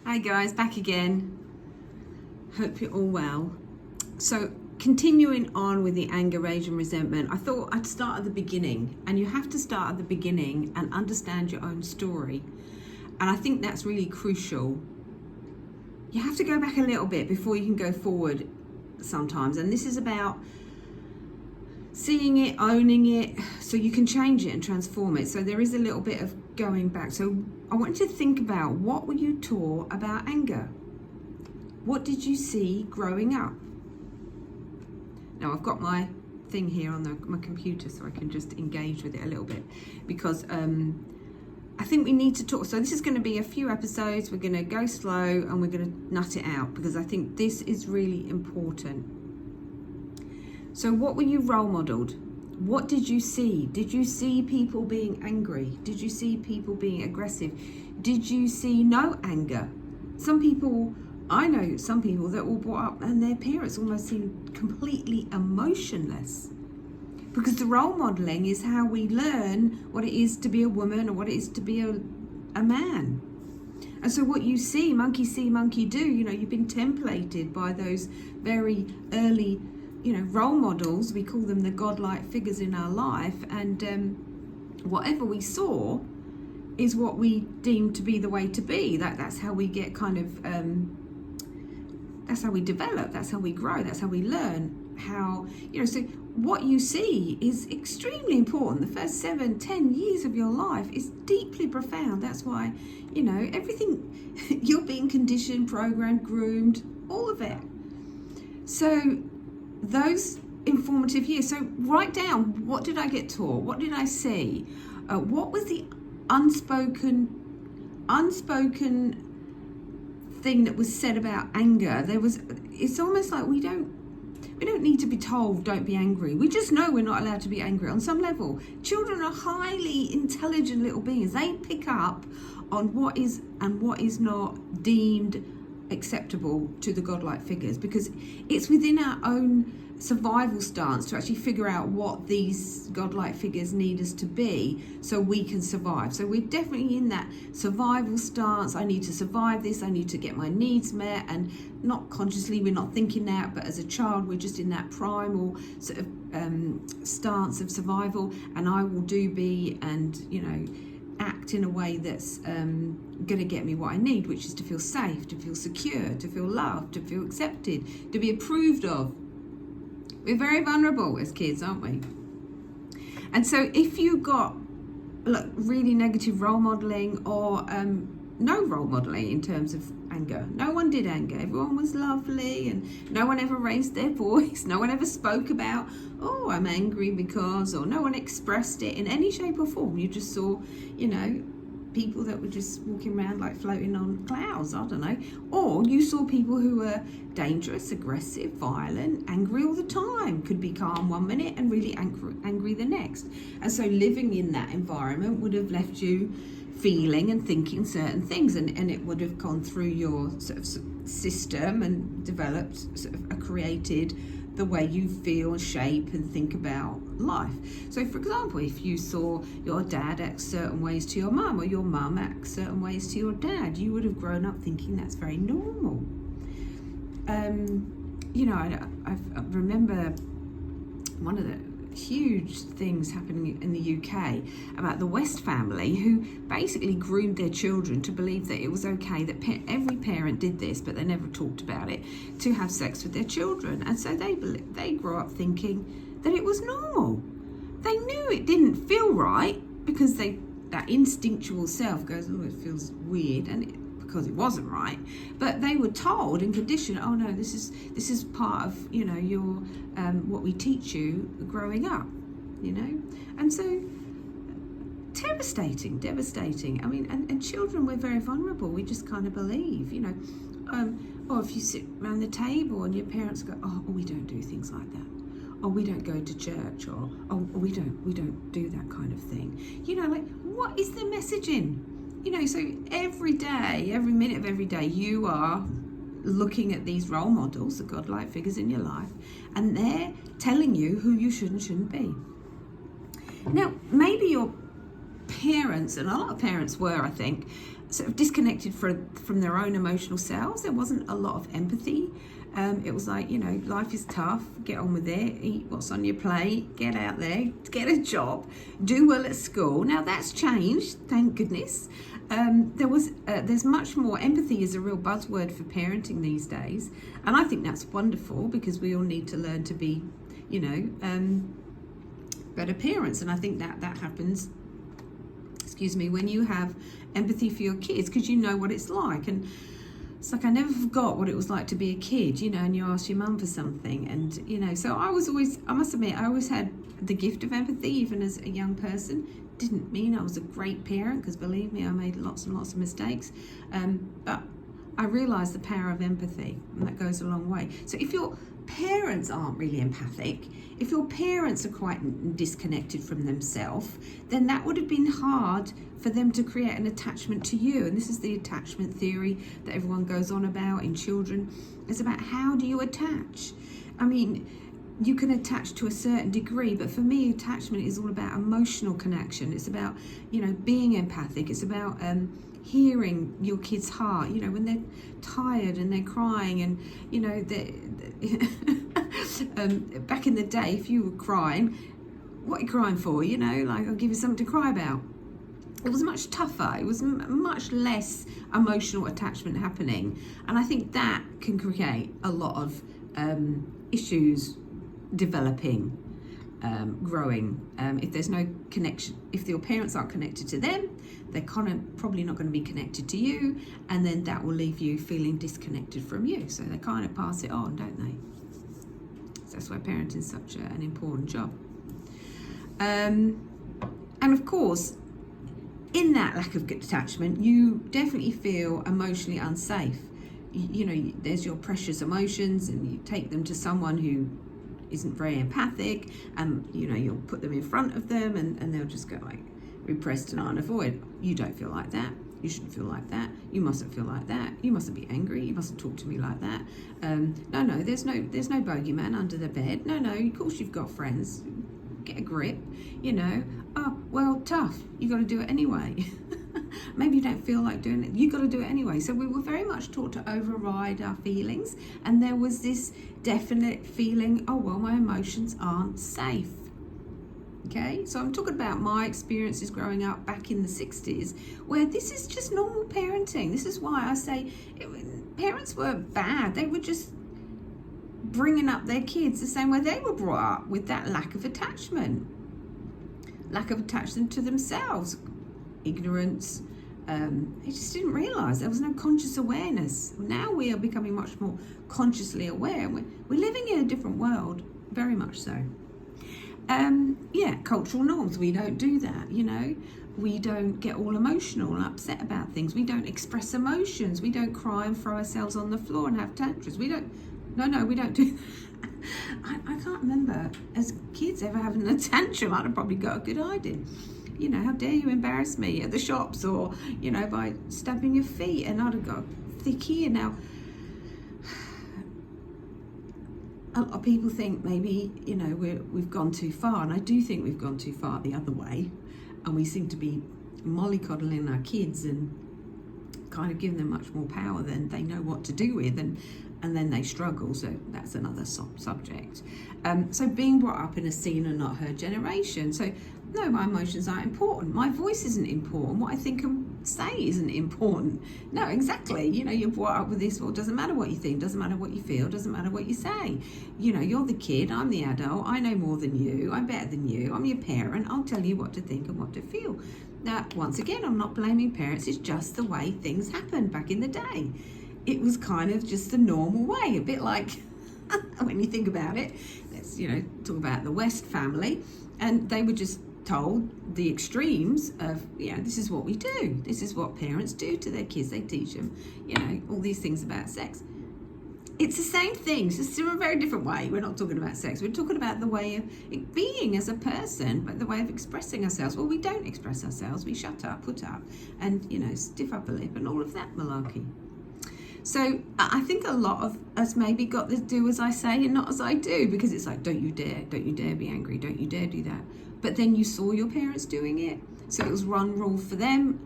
Hi guys, back again. Hope you're all well. So continuing on with the anger, rage and resentment, I thought I'd start at the beginning, and you have to start at the beginning and understand your own story. And I think that's really crucial. You have to go back a little bit before you can go forward sometimes. And this is about seeing it, owning it, so you can change it and transform it. So there is a little bit of going back. So I want you to think about, what were you taught about anger? What did you see growing up? Now I've got my thing here on my computer so I can just engage with it a little bit, because I think we need to talk. So this is going to be a few episodes. We're going to go slow and we're going to nut it out, because I think this is really important. So what were you role modelled? What did you see? Did you see people being angry? Did you see people being aggressive? Did you see no anger? I know some people that were brought up and their parents almost seemed completely emotionless. Because the role modelling is how we learn what it is to be a woman or what it is to be a man. And so what you see, monkey see, monkey do, you've been templated by those very early role models. We call them the godlike figures in our life, and whatever we saw is what we deem to be the way to be. That's how we get that's how we develop, that's how we grow, that's how we learn so what you see is extremely important. The first 7-10 years of your life is deeply profound. That's why everything you're being conditioned, programmed, groomed, all of it. So those informative years. So write down, what did I get taught? What did I see? What was the unspoken thing that was said about anger? It's almost like we don't need to be told, don't be angry. We just know we're not allowed to be angry on some level. Children are highly intelligent little beings. They pick up on what is and what is not deemed acceptable to the godlike figures, because it's within our own survival stance to actually figure out what these godlike figures need us to be so we can survive. So we're definitely in that survival stance. I need to survive this, I need to get my needs met, and not consciously, we're not thinking that, but as a child we're just in that primal sort of stance of survival, and I will be act in a way that's going to get me what I need, which is to feel safe, to feel secure, to feel loved, to feel accepted, to be approved of. We're very vulnerable as kids, aren't we? And so if you got really negative role modelling, or no role modelling in terms of anger, no one did anger, everyone was lovely, and no one ever raised their voice, no one ever spoke about, oh, I'm angry because, or no one expressed it in any shape or form. You just saw, people that were just walking around like floating on clouds, I don't know. Or you saw people who were dangerous, aggressive, violent, angry all the time, could be calm one minute and really angry the next. And so living in that environment would have left you feeling and thinking certain things, and it would have gone through your sort of system and developed, created the way you feel, shape and think about life. So for example, if you saw your dad act certain ways to your mum, or your mum act certain ways to your dad, you would have grown up thinking that's very normal. I remember one of the huge things happening in the UK about the West family, who basically groomed their children to believe that it was okay, that every parent did this, but they never talked about it, to have sex with their children. And so they grew up thinking that it was normal. They knew it didn't feel right, because that instinctual self goes, oh, it feels weird, because it wasn't right, but they were told and conditioned, oh no, this is part of your what we teach you growing up, and so devastating. I mean, and children, we're very vulnerable. We just kind of believe, or if you sit around the table and your parents go, oh, we don't do things like that, or we don't go to church, or we don't do that kind of thing, what is the messaging? So every day, every minute of every day, you are looking at these role models, the godlike figures in your life, and they're telling you who you should and shouldn't be. Now, maybe your parents, and a lot of parents were, I think, sort of disconnected from their own emotional selves. There wasn't a lot of empathy. It was like, life is tough, get on with it, eat what's on your plate, get out there, get a job, do well at school. Now that's changed, thank goodness. There's much more. Empathy is a real buzzword for parenting these days, and I think that's wonderful, because we all need to learn to be, better parents. And I think that happens, when you have empathy for your kids, because you know what it's like. And it's like, I never forgot what it was like to be a kid, and you ask your mum for something, and so I must admit, I always had the gift of empathy, even as a young person. Didn't mean I was a great parent, because believe me, I made lots and lots of mistakes, but I realised the power of empathy, and that goes a long way. So if your parents aren't really empathic, if your parents are quite disconnected from themselves, then that would have been hard for them to create an attachment to you. And this is the attachment theory that everyone goes on about in children. It's about, how do you attach? I mean, you can attach to a certain degree, but for me, attachment is all about emotional connection. It's about, being empathic. It's about hearing your kid's heart, when they're tired and they're crying, and, back in the day, if you were crying, what are you crying for? I'll give you something to cry about. It was much tougher. It was much less emotional attachment happening. And I think that can create a lot of issues developing, growing. If there's no connection, if your parents aren't connected to them, they're probably not going to be connected to you, and then that will leave you feeling disconnected from you. So they kind of pass it on, don't they? So that's why parenting is such an important job. And of course, in that lack of attachment, you definitely feel emotionally unsafe. There's your precious emotions, and you take them to someone who isn't very empathic, and you'll put them in front of them, and they'll just go like repressed and unavoid. You don't feel like that. You shouldn't feel like that. You mustn't feel like that. You mustn't be angry. You mustn't talk to me like that. No, there's no bogeyman under the bed. No, of course you've got friends. Get a grip. Oh, well, tough. You got to do it anyway. Maybe you don't feel like doing it. You got to do it anyway. So we were very much taught to override our feelings, and there was this definite feeling, oh well, my emotions aren't safe. Okay, so I'm talking about my experiences growing up back in the 60s, where this is just normal parenting. This is why I say parents were bad. They were just bringing up their kids the same way they were brought up, with that lack of attachment to themselves, ignorance. They just didn't realise there was no conscious awareness. Now we are becoming much more consciously aware. We're living in a different world, very much so. Cultural norms, we don't do that, we don't get all emotional and upset about things. We don't express emotions. We don't cry and throw ourselves on the floor and have tantrums. We don't do that. I can't remember as kids ever having a tantrum. I'd have probably got a good idea. How dare you embarrass me at the shops, or, by stamping your feet, and I'd have got thick ear. Now, a lot of people think maybe, we've gone too far, and I do think we've gone too far the other way, and we seem to be mollycoddling our kids and kind of giving them much more power than they know what to do with, and then they struggle. So that's another subject. So being brought up in a seen and not heard generation. So no, my emotions aren't important. My voice isn't important. What I think and say isn't important. No, exactly. You're brought up with this. Well, it doesn't matter what you think. Doesn't matter what you feel. Doesn't matter what you say. You're the kid. I'm the adult. I know more than you. I'm better than you. I'm your parent. I'll tell you what to think and what to feel. Now, once again, I'm not blaming parents. It's just the way things happened back in the day. It was kind of just the normal way. A bit like when you think about it. Let's talk about the West family, and they were just told the extremes of, this is what we do. This is what parents do to their kids. They teach them, all these things about sex. It's the same thing, it's just in a very different way. We're not talking about sex. We're talking about the way of it being as a person, but the way of expressing ourselves. Well, we don't express ourselves. We shut up, put up, and, stiff upper lip and all of that malarkey. So I think a lot of us maybe got to do as I say and not as I do, because it's like, don't you dare be angry, don't you dare do that. But then you saw your parents doing it, so it was one rule for them.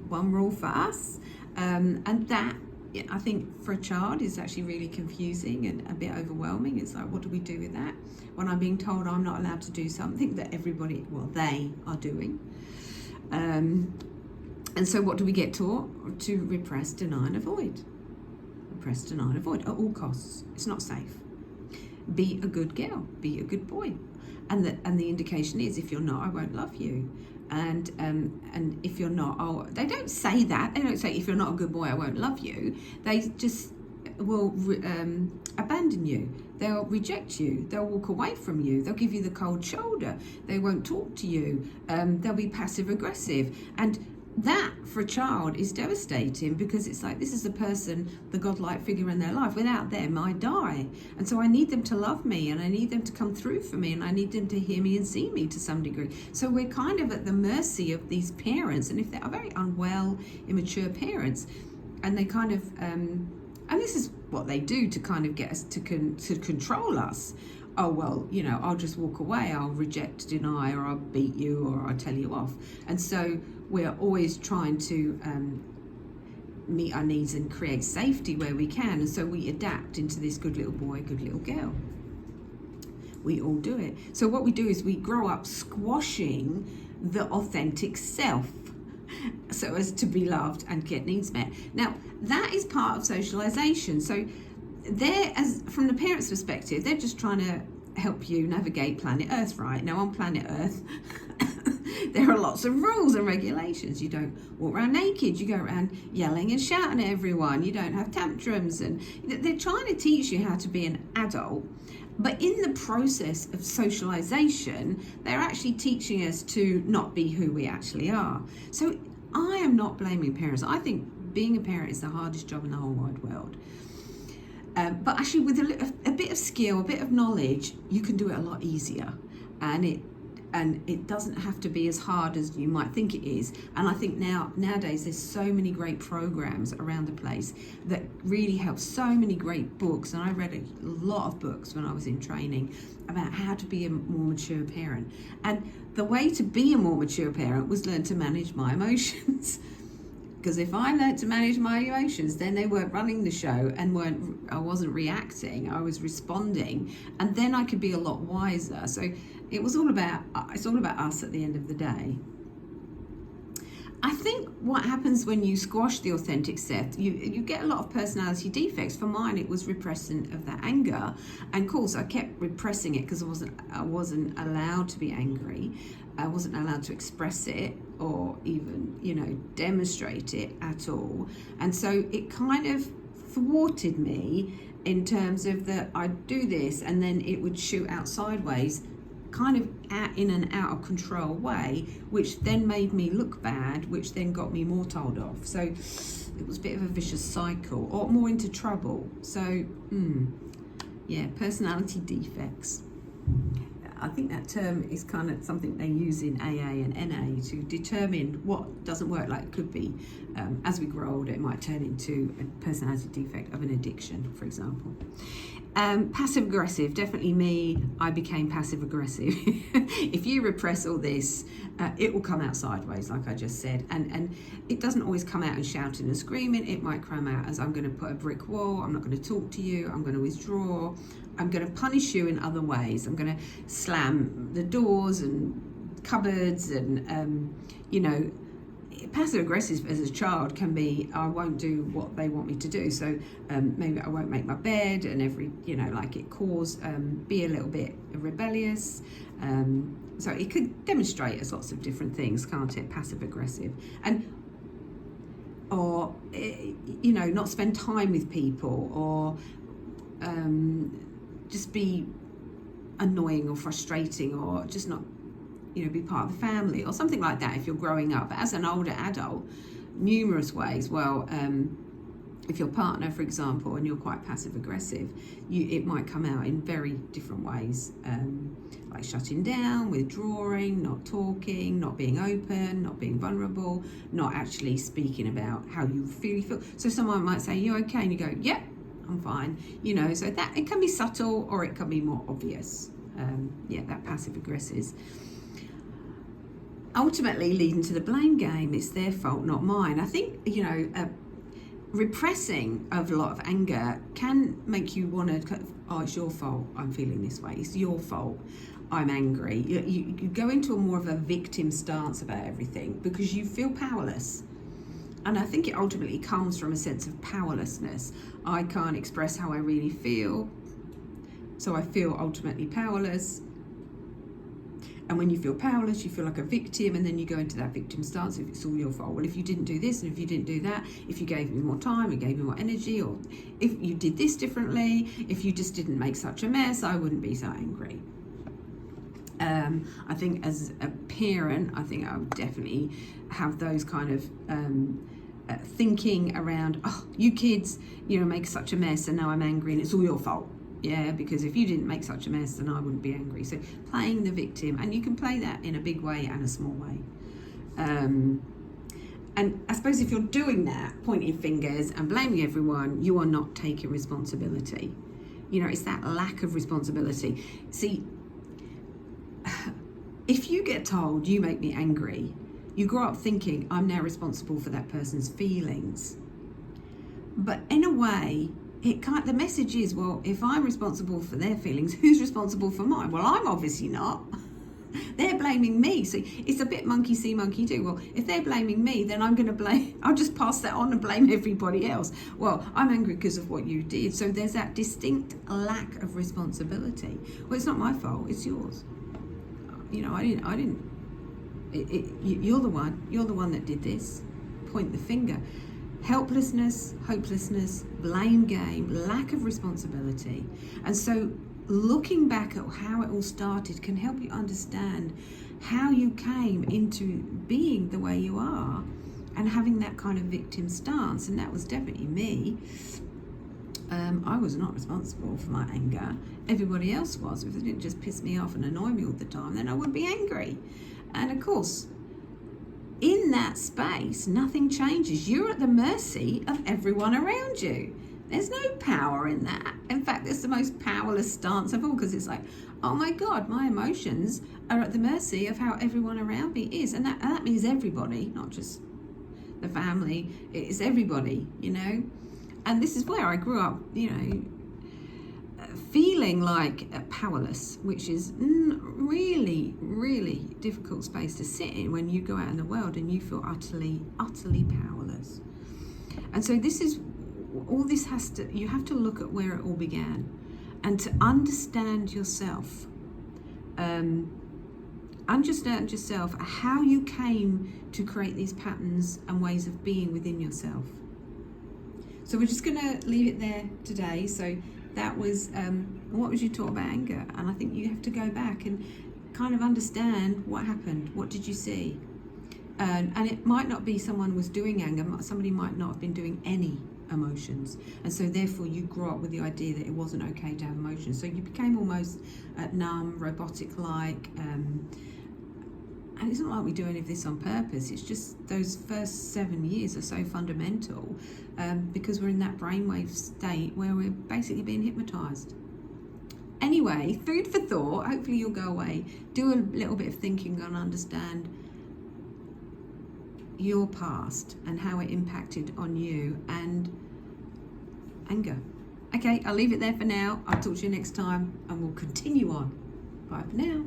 one rule for us. And that, I think, for a child is actually really confusing and a bit overwhelming. It's like, what do we do with that when I'm being told I'm not allowed to do something that they are doing? And so what do we get taught? To repress, deny and avoid. Repress, deny and avoid at all costs. It's not safe. Be a good girl, be a good boy. And the indication is, if you're not, I won't love you. And if you're not, they don't say that. They don't say, if you're not a good boy, I won't love you. They just will abandon you. They'll reject you. They'll walk away from you. They'll give you the cold shoulder. They won't talk to you. They'll be passive aggressive. And that, for a child, is devastating, because it's like, this is the person, the godlike figure in their life. Without them, I die. And so I need them to love me, and I need them to come through for me, and I need them to hear me and see me to some degree. So we're kind of at the mercy of these parents, and if they are very unwell, immature parents, and they kind of, and this is what they do to kind of get us to control us. Oh, well, I'll just walk away, I'll reject, deny, or I'll beat you, or I'll tell you off. And so we're always trying to meet our needs and create safety where we can. And so we adapt into this good little boy, good little girl. We all do it. So what we do is we grow up squashing the authentic self so as to be loved and get needs met. Now, that is part of socialization. So from the parents' perspective, they're just trying to help you navigate planet Earth, right? Now, on planet Earth, there are lots of rules and regulations. You don't walk around naked. You go around yelling and shouting at everyone. You don't have tantrums. And they're trying to teach you how to be an adult. But in the process of socialization, they're actually teaching us to not be who we actually are. So I am not blaming parents. I think being a parent is the hardest job in the whole wide world. But actually, with a bit of skill, a bit of knowledge, you can do it a lot easier. And it doesn't have to be as hard as you might think it is. And I think nowadays there's so many great programs around the place that really help. So many great books, and I read a lot of books when I was in training about how to be a more mature parent. And the way to be a more mature parent was learn to manage my emotions. Because if I learned to manage my emotions, then they weren't running the show, and I wasn't reacting, I was responding, and then I could be a lot wiser. So it's all about us at the end of the day. I think what happens when you squash the authentic self, you get a lot of personality defects. For mine, it was repression of that anger, and of course I kept repressing it because I wasn't allowed to be angry. I wasn't allowed to express it or even, demonstrate it at all. And so it kind of thwarted me in terms of that I'd do this and then it would shoot out sideways, kind of in an out of control way, which then made me look bad, which then got me more told off. So it was a bit of a vicious cycle, or more into trouble. So, personality defects. I think that term is kind of something they use in AA and NA to determine what doesn't work. Like, it could be, as we grow older, it might turn into a personality defect of an addiction, for example. Passive aggressive, definitely me. I became passive aggressive. If you repress all this, it will come out sideways, like I just said. And it doesn't always come out in shouting and screaming. It might come out as, I'm going to put a brick wall, I'm not going to talk to you, I'm going to withdraw, I'm going to punish you in other ways. I'm going to slam the doors and cupboards and, passive aggressive as a child can be, I won't do what they want me to do. So maybe I won't make my bed, and be a little bit rebellious. So it could demonstrate as lots of different things, can't it? Passive aggressive. Or not spend time with people, or just be annoying or frustrating, or just not be part of the family or something like that if you're growing up. But as an older adult, numerous ways. Well, if your partner, for example, and you're quite passive aggressive, it might come out in very different ways, like shutting down, withdrawing, not talking, not being open, not being vulnerable, not actually speaking about how you really feel. So someone might say, "You okay?" and you go, "Yep, I'm fine." So that it can be subtle or it can be more obvious. That passive aggressive. ultimately leading to the blame game. It's their fault, not mine. I think, repressing of a lot of anger can make you want to, oh, it's your fault I'm feeling this way. It's your fault I'm angry. You go into a more of a victim stance about everything because you feel powerless. And I think it ultimately comes from a sense of powerlessness. I can't express how I really feel, so I feel ultimately powerless. And when you feel powerless, you feel like a victim, and then you go into that victim stance. If it's all your fault, well, if you didn't do this, and if you didn't do that, if you gave me more time, and gave me more energy, or if you did this differently, if you just didn't make such a mess, I wouldn't be so angry. I think as a parent, I think I would definitely have those kind of thinking around, oh, you kids, make such a mess, and now I'm angry, and it's all your fault. Yeah, because if you didn't make such a mess, then I wouldn't be angry. So playing the victim, and you can play that in a big way and a small way. And I suppose if you're doing that, pointing fingers and blaming everyone, you are not taking responsibility. It's that lack of responsibility. See, if you get told you make me angry, you grow up thinking I'm now responsible for that person's feelings. But in a way, the message is, well, if I'm responsible for their feelings, who's responsible for mine? Well, I'm obviously not. They're blaming me. So it's a bit monkey see, monkey do. Well, if they're blaming me, then I'll just pass that on and blame everybody else. Well, I'm angry because of what you did. So there's that distinct lack of responsibility. Well, it's not my fault, it's yours. I didn't. You're the one that did this. Point the finger. Helplessness, hopelessness, blame game, lack of responsibility. And so looking back at how it all started can help you understand how you came into being the way you are and having that kind of victim stance. And that was definitely me. I was not responsible for my anger. Everybody else was. If it didn't just piss me off and annoy me all the time, then I would be angry. And of course, in that space, nothing changes. You're at the mercy of everyone around you. There's no power in that. In fact, it's the most powerless stance of all, because it's like, oh my God, my emotions are at the mercy of how everyone around me is. And that means everybody, not just the family. It's everybody, And this is where I grew up, feeling like powerless, which is really, really difficult space to sit in when you go out in the world and you feel utterly, utterly powerless. And so you have to look at where it all began and to understand yourself. Understand yourself, how you came to create these patterns and ways of being within yourself. So we're just going to leave it there today. So that was, what was you taught about anger? And I think you have to go back and kind of understand what happened. What did you see? And it might not be someone was doing anger. Somebody might not have been doing any emotions. And so therefore you grew up with the idea that it wasn't okay to have emotions. So you became almost numb, robotic-like. And it's not like we do any of this on purpose. It's just those first 7 years are so fundamental because we're in that brainwave state where we're basically being hypnotized. Anyway, food for thought. Hopefully you'll go away, do a little bit of thinking and understand your past and how it impacted on you and anger. Okay, I'll leave it there for now. I'll talk to you next time and we'll continue on. Bye for now.